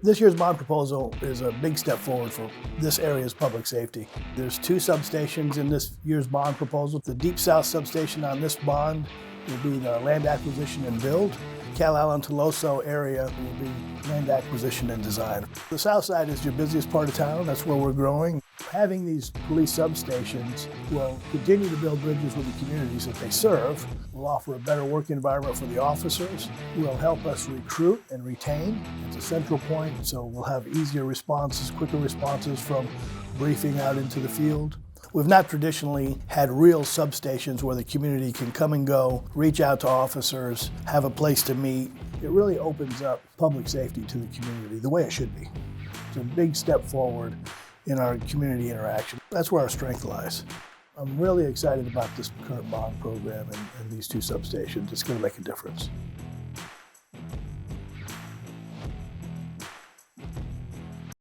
This year's bond proposal is a big step forward for this area's public safety. There's 2 substations in this year's bond proposal. The Deep South substation on this bond will be the land acquisition and build. Calallen-Toloso area will be land acquisition and design. The south side is your busiest part of town. That's where we're growing. Having these police substations will continue to build bridges with the communities that they serve, will offer a better work environment for the officers, will help us recruit and retain. It's a central point, so we'll have easier responses, quicker responses from briefing out into the field. We've not traditionally had real substations where the community can come and go, reach out to officers, have a place to meet. It really opens up public safety to the community the way it should be. It's a big step forward in our community interaction. That's where our strength lies. I'm really excited about this current bond program and these 2 substations. It's going to make a difference.